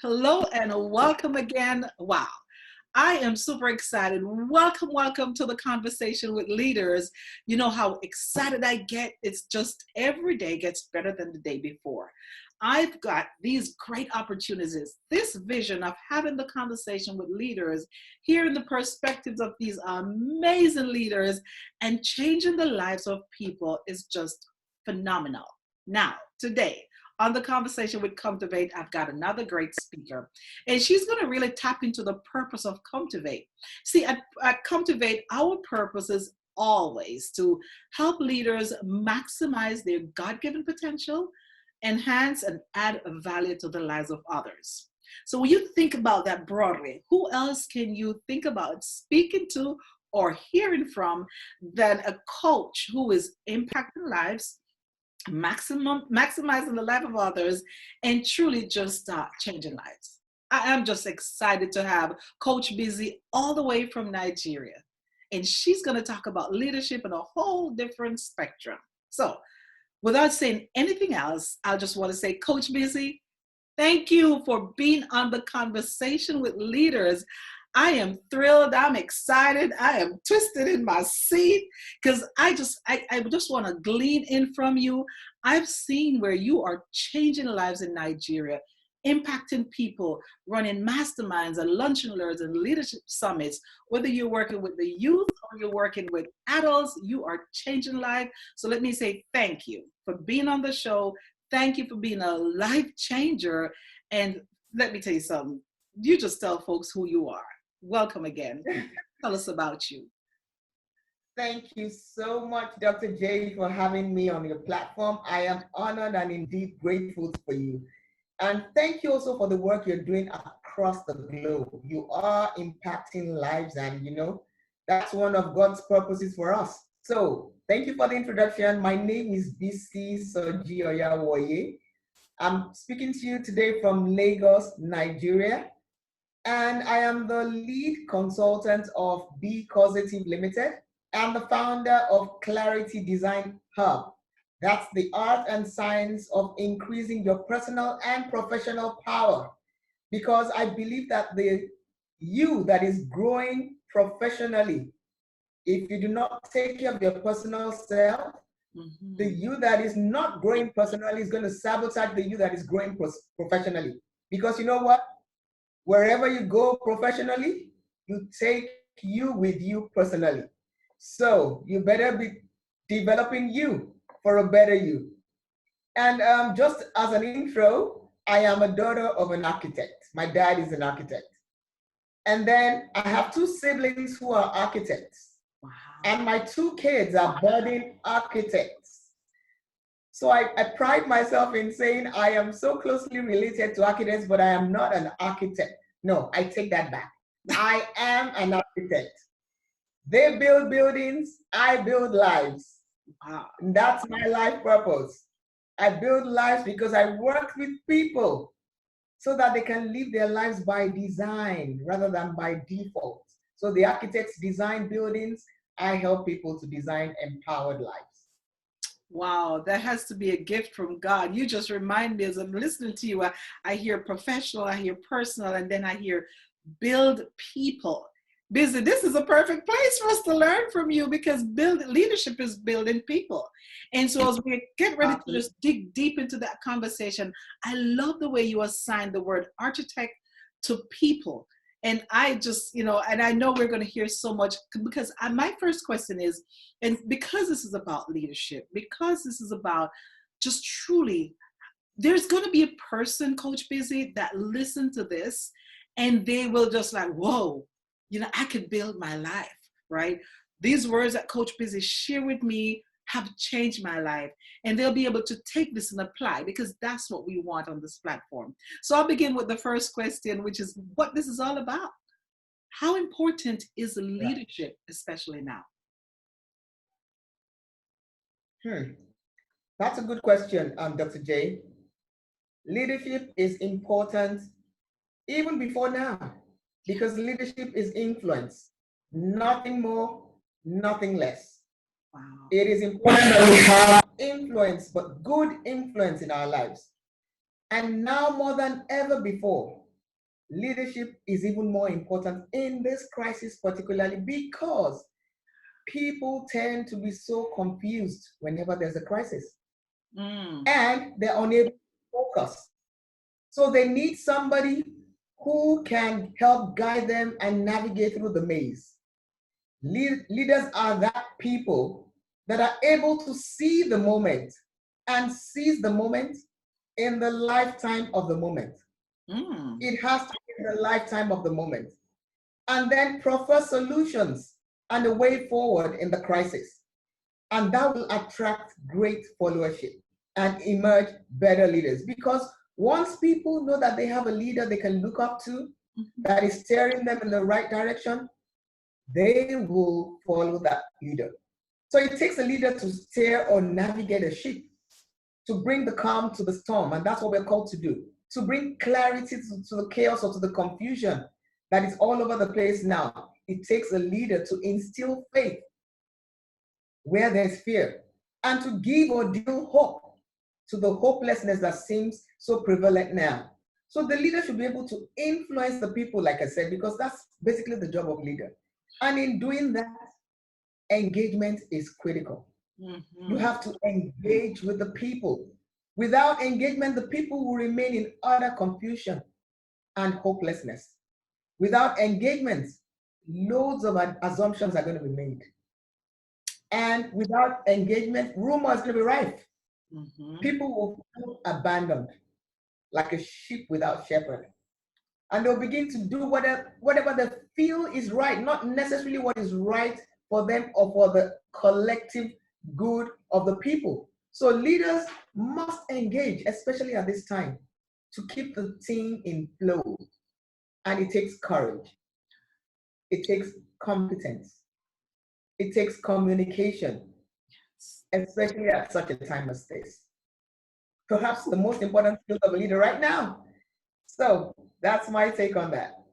Hello and welcome again. Wow, I am super excited. Welcome to the conversation with leaders. You know how excited I get. It's just every day gets better than the day before. I've got these great opportunities, this vision of having the conversation with leaders, hearing the perspectives of these amazing leaders, and changing the lives of people is just phenomenal. Now, today, on the conversation with Comtivate, I've got another great speaker, and she's going to really tap into the purpose of Comtivate. See, at Comtivate, our purpose is always to help leaders maximize their God-given potential, enhance and add value to the lives of others. So when you think about that broadly, who else can you think about speaking to or hearing from than a coach who is impacting lives, maximizing the life of others, and truly just changing lives? I am just excited to have Coach Busy all the way from Nigeria, and she's going to talk about leadership in a whole different spectrum. So without saying anything else, I just want to say, Coach Busy, thank you for being on the conversation with leaders. I am thrilled. I'm excited. I am twisted in my seat because I just want to glean in from you. I've seen where you are changing lives in Nigeria, impacting people, running masterminds and lunch and learns and leadership summits. Whether you're working with the youth or you're working with adults, you are changing lives. So let me say thank you for being on the show. Thank you for being a life changer. And let me tell you something. You just tell folks who you are. Welcome again. Tell us about you. Thank you so much, Dr. J, for having me on your platform. I am honored and indeed grateful for you. And thank you also for the work you're doing across the globe. You are impacting lives, and that's one of God's purposes for us. So thank you for the introduction. My name is BC Soji-oyawoye. I'm speaking to you today from Lagos, Nigeria. And I am the lead consultant of Be Causative Limited and the founder of Clarity Design Hub. That's the art and science of increasing your personal and professional power. Because I believe that the you that is growing professionally, if you do not take care of your personal self, the you that is not growing personally is going to sabotage the you that is growing professionally. Because you know what? Wherever you go professionally, you take you with you personally. So you better be developing you for a better you. And just as an intro, I am a daughter of an architect. My dad is an architect. And then I have two siblings who are architects. Wow. And my two kids are budding architects. So I pride myself in saying I am so closely related to architects, but I am not an architect. No, I take that back. I am an architect. They build buildings, I build lives. Wow. And that's my life purpose. I build lives because I work with people so that they can live their lives by design rather than by default. So the architects design buildings, I help people to design empowered lives. Wow, that has to be a gift from God. You just remind me as I'm listening to you, I hear professional, I hear personal, and then I hear build people. Busy, this is a perfect place for us to learn from you because leadership is building people. And so as we get ready to just dig deep into that conversation, I love the way you assign the word architect to people. And I just, and I know we're going to hear so much because my first question is, and because this is about leadership, because this is about just truly, there's going to be a person, Coach Busy, that listen to this and they will just like, whoa, I could build my life, right? These words that Coach Busy share with me have changed my life, and they'll be able to take this and apply because that's what we want on this platform. So I'll begin with the first question, which is what this is all about. How important is leadership, especially now? That's a good question, Dr. J. Leadership is important even before now because leadership is influence, nothing more, nothing less. Wow. It is important that we have influence, but good influence in our lives. And now more than ever before, leadership is even more important in this crisis, particularly because people tend to be so confused whenever there's a crisis and they're unable to focus. So they need somebody who can help guide them and navigate through the maze. Leaders are that people that are able to see the moment and seize the moment in the lifetime of the moment. It has to be in the lifetime of the moment. And then proffer solutions and a way forward in the crisis. And that will attract great followership and emerge better leaders. Because once people know that they have a leader they can look up to that is steering them in the right direction, they will follow that leader. So it takes a leader to steer or navigate a ship, to bring the calm to the storm. And that's what we're called to do, to bring clarity to the chaos or to the confusion that is all over the place now. It takes a leader to instill faith where there's fear and to give or deal hope to the hopelessness that seems so prevalent now. So the leader should be able to influence the people, like I said, because that's basically the job of leader. And in doing that, engagement is critical. You have to engage with the people. Without engagement, the people will remain in utter confusion and hopelessness. Without engagement, loads of assumptions are going to be made. And without engagement, rumor is going to be rife. People will feel abandoned, like a sheep without shepherd. And they'll begin to do whatever they feel is right, not necessarily what is right for them or for the collective good of the people. So leaders must engage, especially at this time, to keep the team in flow. And it takes courage. It takes competence. It takes communication, especially at such a time as this. Perhaps the most important skill of a leader right now. So that's my take on that.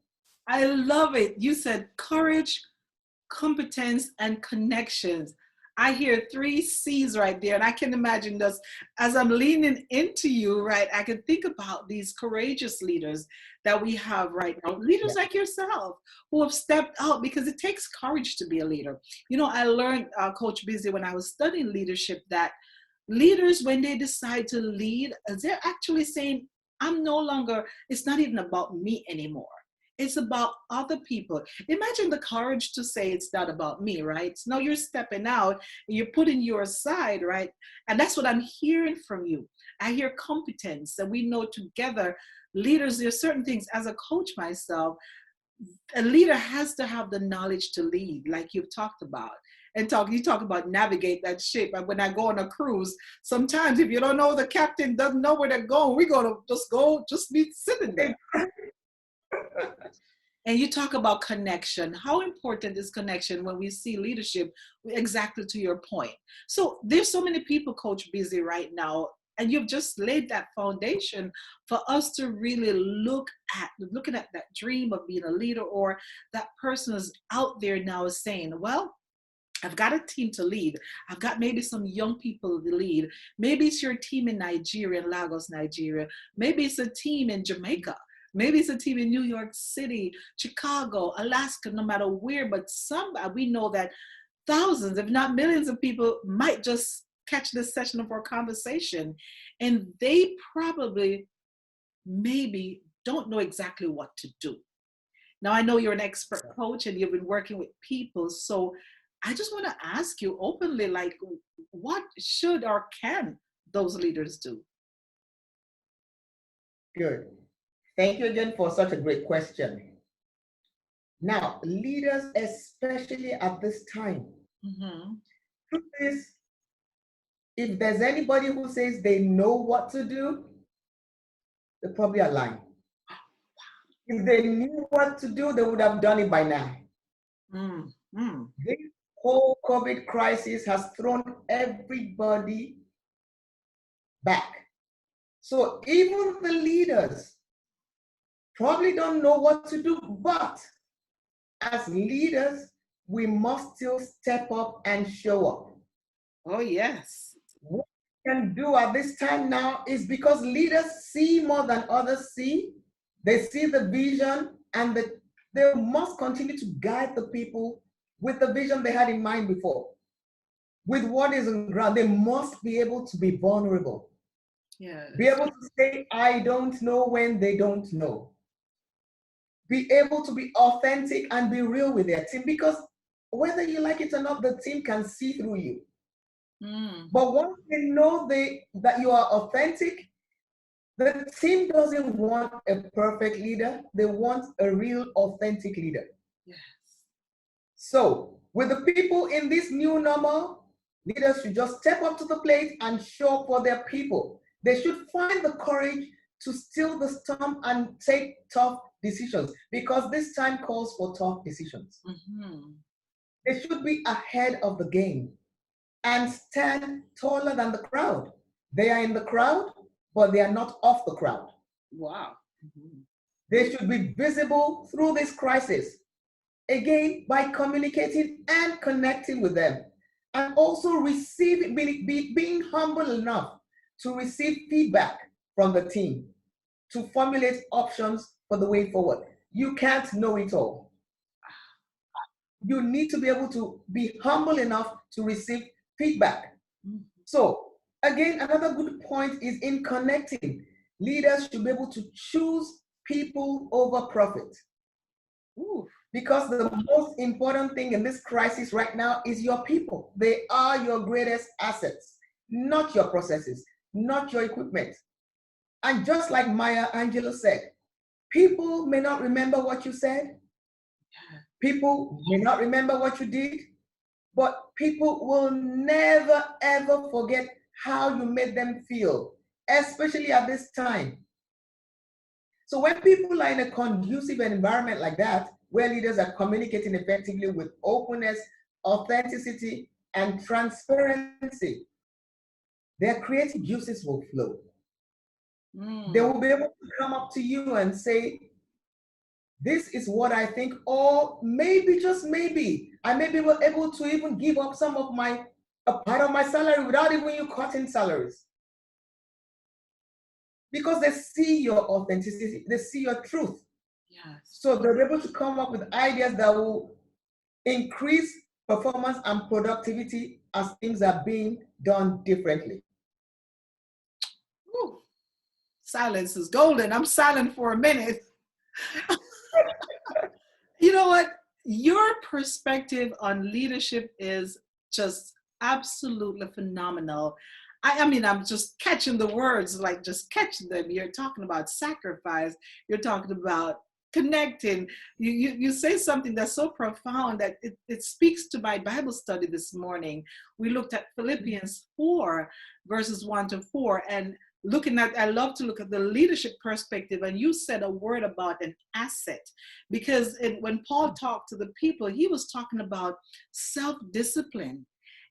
I love it. You said courage, competence, and connections. I hear 3 C's right there. And I can imagine this as I'm leaning into you, right? I can think about these courageous leaders that we have right now, leaders like yourself who have stepped out, because it takes courage to be a leader. You know, I learned, Coach Busy, when I was studying leadership, that leaders, when they decide to lead, they're actually saying, I'm no longer, it's not even about me anymore. It's about other people. Imagine the courage to say it's not about me, right? So now you're stepping out, you're putting your side, right? And that's what I'm hearing from you. I hear competence, and we know together, leaders, there's certain things, as a coach myself, a leader has to have the knowledge to lead, like you've talked about. And you talk about navigate that ship. And when I go on a cruise, sometimes if you don't know, the captain doesn't know where they're going, we're going to just be sitting there. And you talk about connection. How important is connection when we see leadership? Exactly to your point. So there's so many people, Coach Busy, right now, and you've just laid that foundation for us to really looking at that dream of being a leader, or that person is out there now is saying, well, I've got a team to lead. I've got maybe some young people to lead. Maybe it's your team in Nigeria, in Lagos, Nigeria. Maybe it's a team in Jamaica. Maybe it's a team in New York City, Chicago, Alaska, no matter where. But we know that thousands, if not millions of people might just catch this session of our conversation. And they probably, maybe don't know exactly what to do. Now, I know you're an expert coach and you've been working with people. So I just want to ask you openly, like, what should or can those leaders do? Good. Thank you again for such a great question. Now, leaders, especially at this time, truth is, if there's anybody who says they know what to do, they probably are lying. If they knew what to do, they would have done it by now. This whole COVID crisis has thrown everybody back. So even the leaders probably don't know what to do, but as leaders, we must still step up and show up. Oh, yes. What we can do at this time now is, because leaders see more than others see, They see the vision, and they must continue to guide the people with the vision they had in mind before. With what is on ground, they must be able to be vulnerable. Yes. Be able to say, I don't know, when they don't know. Be able to be authentic and be real with their team, because whether you like it or not, the team can see through you. But once they know that you are authentic, the team doesn't want a perfect leader. They want a real, authentic leader. Yes. So, with the people in this new normal, leaders should just step up to the plate and show up for their people. They should find the courage to still the storm and take tough decisions, because this time calls for tough decisions. They should be ahead of the game and stand taller than the crowd. They are in the crowd, but they are not off the crowd. Wow. They should be visible through this crisis, again, by communicating and connecting with them, and also being humble enough to receive feedback from the team, to formulate options for the way forward. You can't know it all. You need to be able to be humble enough to receive feedback. So, again, another good point is in connecting. Leaders should be able to choose people over profit. Because the most important thing in this crisis right now is your people. They are your greatest assets, not your processes, not your equipment. And just like Maya Angelou said, people may not remember what you said, people may not remember what you did, but people will never, ever forget how you made them feel, especially at this time. So when people are in a conducive environment like that, where leaders are communicating effectively with openness, authenticity, and transparency, their creative juices will flow. They will be able to come up to you and say, this is what I think, or maybe, just maybe, I may be able to even give up a part of my salary without even you cutting salaries. Because they see your authenticity, they see your truth. Yes. So they're able to come up with ideas that will increase performance and productivity as things are being done differently. Ooh. Silence is golden. I'm silent for a minute. You know what? Your perspective on leadership is just absolutely phenomenal. I mean, I'm just catching the words, like just catching them. You're talking about sacrifice. You're talking about connecting. You say something that's so profound that it speaks to my Bible study this morning. We looked at Philippians 4, verses 1-4, and I love to look at the leadership perspective. And you said a word about an asset, because when Paul talked to the people, he was talking about self-discipline.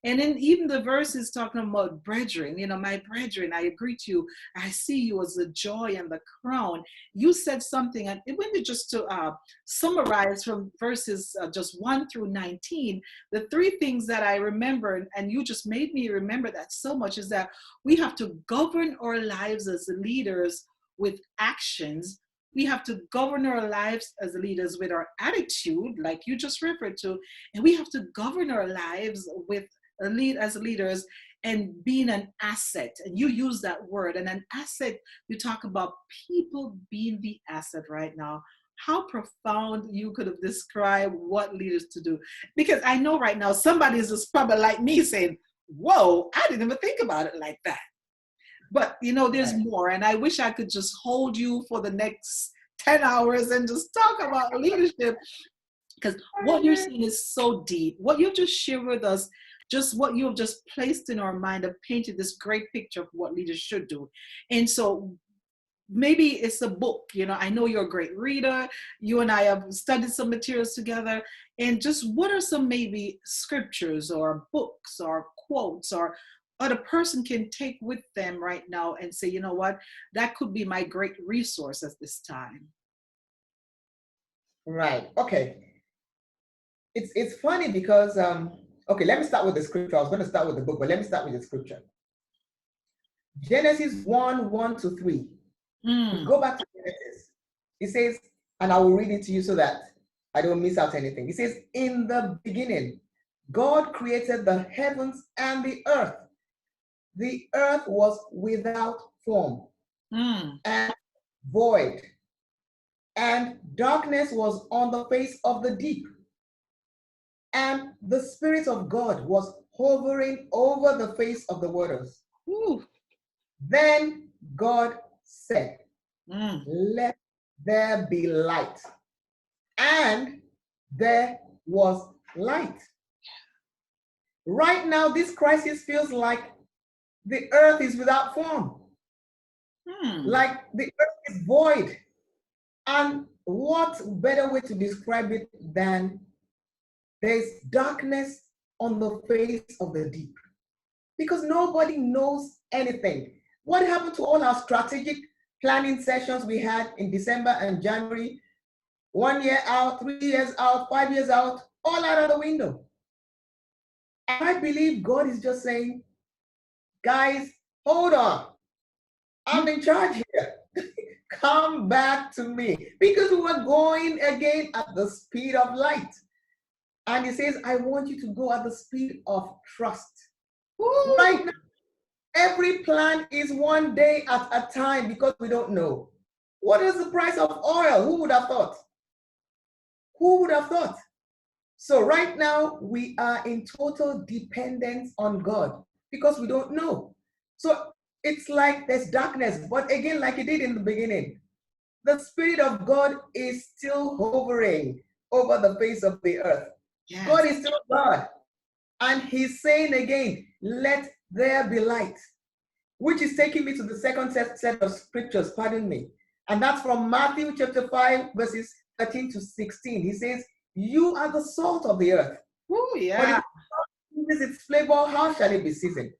And then even the verses talking about brethren, my brethren, I agree to you. I see you as the joy and the crown. You said something, and it went just to summarize from verses just 1-19. The three things that I remember, and you just made me remember that so much, is that we have to govern our lives as leaders with actions. We have to govern our lives as leaders with our attitude, like you just referred to, and we have to govern our lives with as leaders and being an asset. And you use that word, and an asset, you talk about people being the asset right now. How profound you could have described what leaders to do. Because I know right now somebody is just probably like me saying, whoa, I didn't even think about it like that. But there's more, and I wish I could just hold you for the next 10 hours and just talk about leadership, because what you're saying is so deep. What you've just shared with us, just what you've just placed in our mind, have painted this great picture of what leaders should do. And so maybe it's a book. I know you're a great reader. You and I have studied some materials together. And just what are some maybe scriptures or books or quotes or a person can take with them right now and say, you know what, that could be my great resource at this time? Right. Okay. It's funny because okay, let me start with the scripture. I was going to start with the book, but let me start with the scripture. Genesis 1:1-3. Go back to Genesis. It says, and I will read it to you so that I don't miss out anything. It says, in the beginning, God created the heavens and the earth. The earth was without form and void, and darkness was on the face of the deep. And the Spirit of God was hovering over the face of the waters. Ooh. Then God said, let there be light. And there was light. Right now, this crisis feels like the earth is without form. Like the earth is void. And what better way to describe it than there's darkness on the face of the deep? Because nobody knows anything. What happened to all our strategic planning sessions we had in December and January? 1 year out, 3 years out, 5 years out, all out of the window. I believe God is just saying, guys, hold on. I'm in charge here. Come back to me. Because we were going again at the speed of light. And he says, I want you to go at the speed of trust. Ooh. Right now, every plan is 1 day at a time because we don't know. What is the price of oil? Who would have thought? Who would have thought? So right now, we are in total dependence on God because we don't know. So it's like there's darkness, but again, like it did in the beginning, the Spirit of God is still hovering over the face of the earth. Yes. God is still God. And he's saying again, let there be light, which is taking me to the second set of scriptures, pardon me. And that's from Matthew chapter 5, verses 13 to 16. He says, you are the salt of the earth. Ooh, yeah. But if it loses its flavor, how shall it be seasoned?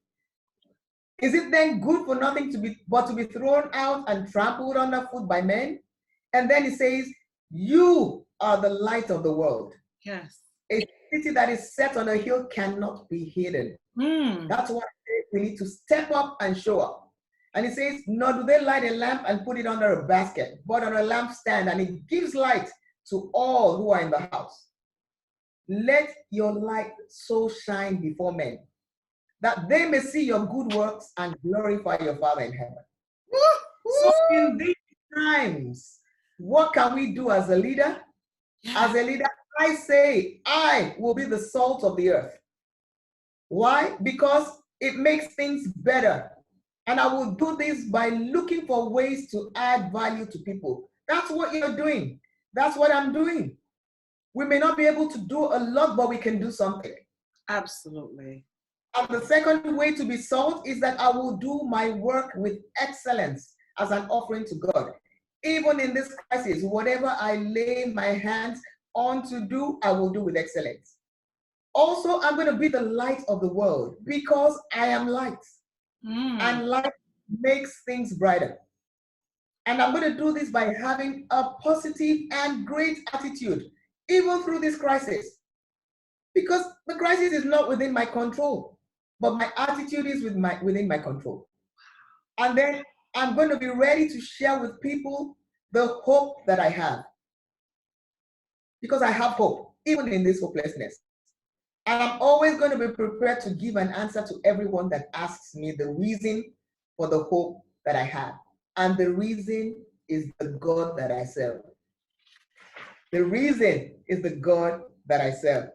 Is it then good for nothing but to be thrown out and trampled underfoot by men? And then he says, you are the light of the world. Yes. A city that is set on a hill cannot be hidden. That's why we need to step up and show up. And he says, nor do they light a lamp and put it under a basket, but on a lampstand, and it gives light to all who are in the house. Let your light so shine before men, that they may see your good works and glorify your Father in heaven. So in these times, what can we do as a leader? As a leader, I say, I will be the salt of the earth. Why? Because it makes things better. And I will do this by looking for ways to add value to people. That's what you're doing. That's what I'm doing. We may not be able to do a lot, but we can do something. Absolutely. And the second way to be salt is that I will do my work with excellence as an offering to God. Even in this crisis, whatever I lay my hands on to do, I will do with excellence. Also, I'm going to be the light of the world because I am light. And light makes things brighter. And I'm going to do this by having a positive and great attitude, even through this crisis. Because the crisis is not within my control, but my attitude is within my control. And then I'm going to be ready to share with people the hope that I have. Because I have hope, even in this hopelessness. And I'm always going to be prepared to give an answer to everyone that asks me the reason for the hope that I have. And the reason is the God that I serve. The reason is the God that I serve.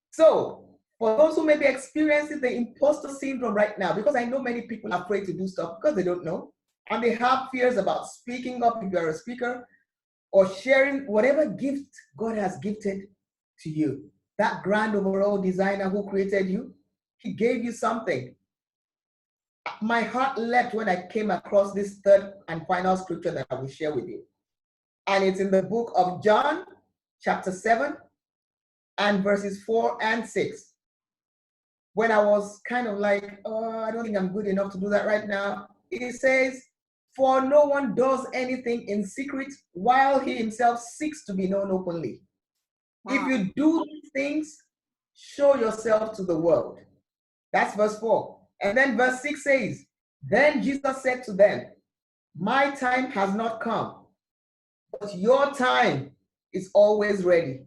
So, for those who may be experiencing the imposter syndrome right now, because I know many people are afraid to do stuff because they don't know, and they have fears about speaking up if you're a speaker, or sharing whatever gift God has gifted to you. That grand overall designer who created you, he gave you something. My heart leapt when I came across this third and final scripture that I will share with you. And it's in the book of John, chapter 7, and verses 4 and 6. When I was kind of like, oh, I don't think I'm good enough to do that right now. It says, for no one does anything in secret while he himself seeks to be known openly. Wow. If you do these things, show yourself to the world. That's verse 4. And then verse 6 says, then Jesus said to them, my time has not come, but your time is always ready.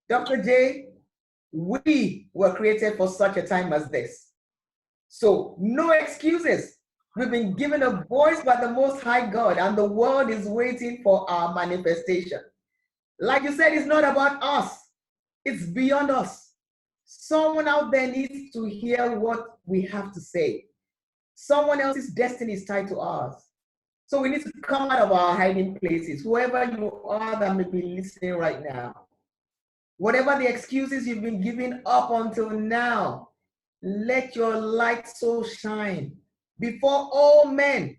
Dr. J, we were created for such a time as this. So, no excuses. We've been given a voice by the Most High God, and the world is waiting for our manifestation. Like you said, it's not about us, it's beyond us. Someone out there needs to hear what we have to say. Someone else's destiny is tied to ours. So we need to come out of our hiding places, whoever you are that may be listening right now. Whatever the excuses you've been giving up until now, let your light so shine before all men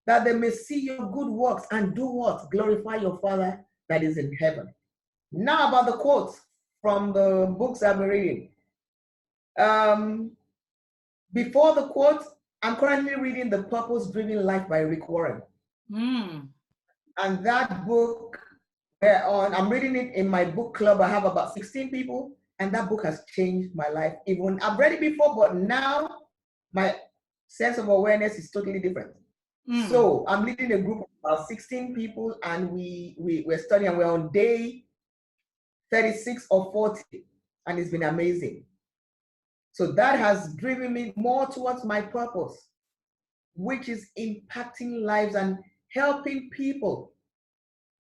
that they may see your good works and do what? Glorify your Father that is in heaven. Now about the quotes from the books I've been reading. Before the quote, I'm currently reading The Purpose-Driven Life by Rick Warren. And that book, I'm reading it in my book club. I have about 16 people, and that book has changed my life. Even I've read it before, but now my sense of awareness is totally different. So I'm leading a group of about 16 people, and we're studying, and we're on day 36 or 40, and it's been amazing. So that has driven me more towards my purpose, which is impacting lives and helping people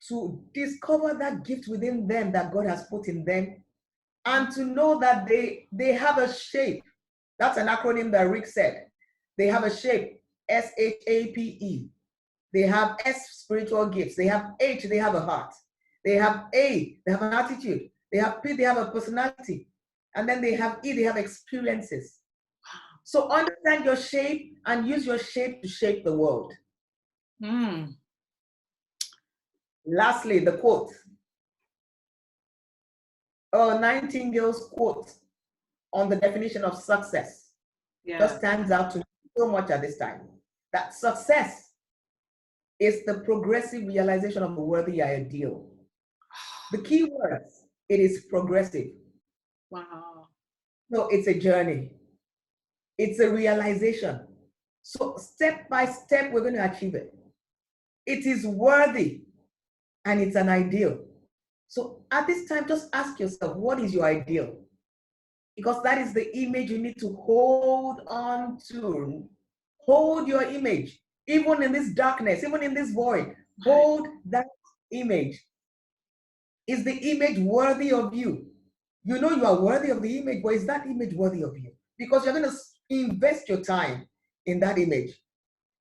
to discover that gift within them that God has put in them, and to know that they have a shape. That's an acronym that Rick said. They have a shape, SHAPE. They have S, spiritual gifts. They have H, they have a heart. They have A, they have an attitude. They have P, they have a personality. And then they have E, they have experiences. So understand your shape and use your shape to shape the world. Lastly, the quote. Nightingale's quote on the definition of success just stands out to me so much at this time. That success is the progressive realization of a worthy ideal. The key words, it is progressive. Wow. So it's a journey. It's a realization. So step by step, we're going to achieve it. It is worthy and it's an ideal. So at this time, just ask yourself, what is your ideal? Because that is the image you need to hold on to. Hold your image. Even in this darkness, even in this void, hold that image. Is the image worthy of you? You know you are worthy of the image, but is that image worthy of you? Because you're going to invest your time in that image.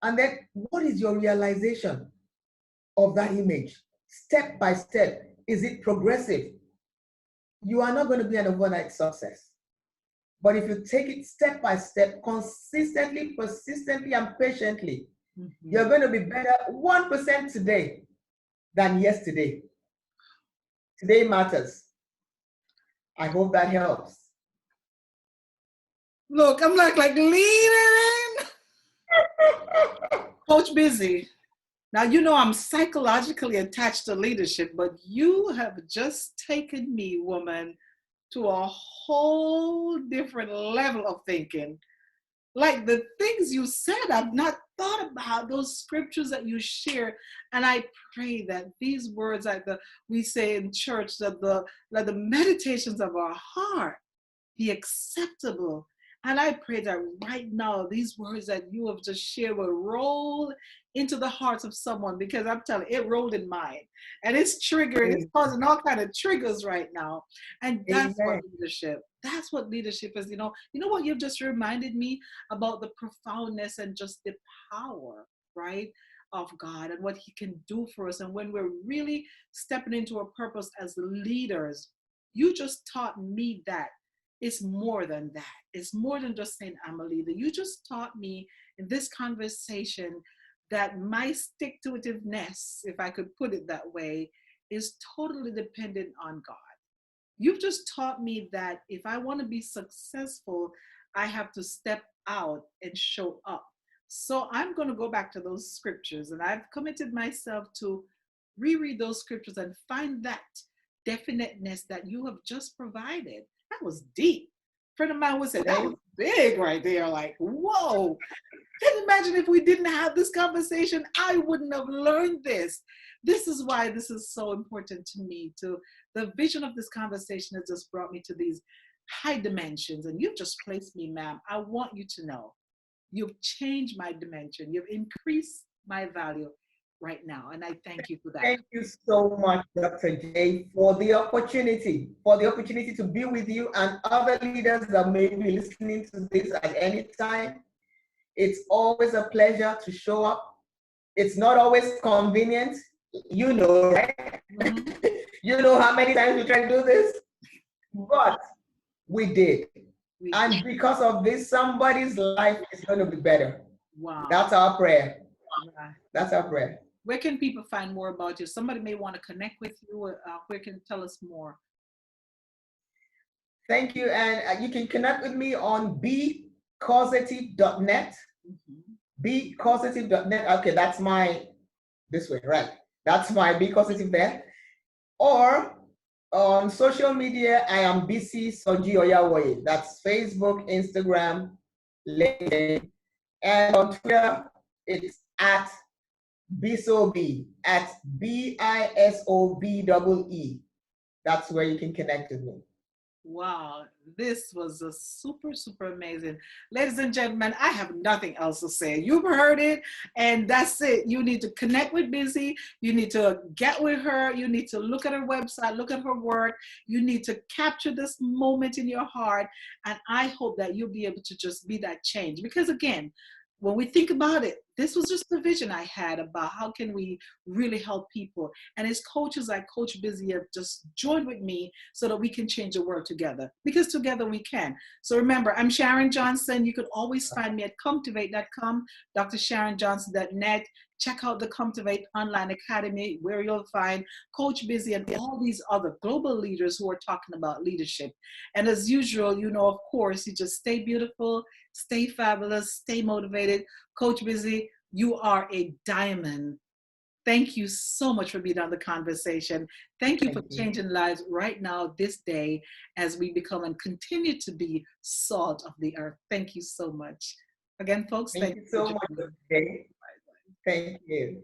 And then what is your realization of that image? Step by step. Is it progressive? You are not going to be an overnight success. But if you take it step by step, consistently, persistently, and patiently, you're going to be better 1% today than yesterday. Today matters. I hope that helps. Look, I'm like leaning in. Coach Busy. Now, you know, I'm psychologically attached to leadership, but you have just taken me, woman, to a whole different level of thinking. Like the things you said, I've not thought about, those scriptures that you share. And I pray that these words, like we say in church, that the meditations of our heart be acceptable. And I pray that right now, these words that you have just shared will roll into the hearts of someone, because I'm telling you, it rolled in mine. And it's triggering, it's causing all kind of triggers right now. And that's what leadership is. You know what you've just reminded me about, the profoundness and just the power, right, of God and what he can do for us. And when we're really stepping into a purpose as leaders, you just taught me that it's more than that. It's more than just saying I'm a leader. You just taught me in this conversation that my stick-to-itiveness, if I could put it that way, is totally dependent on God. You've just taught me that if I want to be successful, I have to step out and show up. So I'm going to go back to those scriptures, and I've committed myself to reread those scriptures and find that definiteness that you have just provided. That was deep. A friend of mine would say, that was big right there. Like, whoa. Can you imagine if we didn't have this conversation? I wouldn't have learned this. This is why this is so important to me. To the vision of this conversation has just brought me to these high dimensions. And you've just placed me, ma'am. I want you to know you've changed my dimension. You've increased my value right now. And I thank you for that. Thank you so much, Dr. J, for the opportunity to be with you and other leaders that may be listening to this at any time. It's always a pleasure to show up. It's not always convenient. You know, right? Mm-hmm. You know how many times we try to do this, but we did. And because of this, somebody's life is going to be better. Wow. That's our prayer. Right. That's our prayer. Where can people find more about you? Somebody may want to connect with you. Where can you tell us more? Thank you. And you can connect with me on becausative.net. Mm-hmm. Becausative.net. Okay, that's my, this way, right? That's my Becausative there. Or on social media, I am BC Soji-oyawoye. That's Facebook, Instagram, LinkedIn. And on Twitter, it's at Bisobe, at BISOBEE. That's where you can connect with me. Wow, this was a super, super amazing. Ladies and gentlemen, I have nothing else to say. You've heard it, and that's it. You need to connect with Busy. You need to get with her. You need to look at her website, look at her work. You need to capture this moment in your heart. And I hope that you'll be able to just be that change. Because again, when we think about it, this was just the vision I had about how can we really help people. And as coaches like Coach Busy have just joined with me so that we can change the world together, because together we can. So remember, I'm Sharon Johnson. You can always find me at comtivate.com, drsharonjohnson.net. Check out the Comtivate Online Academy, where you'll find Coach Busy and all these other global leaders who are talking about leadership. And as usual, you know, of course, you just stay beautiful, stay fabulous, stay motivated. Coach Busy, you are a diamond. Thank you so much for being on the conversation. Thank you for changing lives right now, this day, as we become and continue to be salt of the earth. Thank you so much. Again, folks, Thank you so much. Thank you.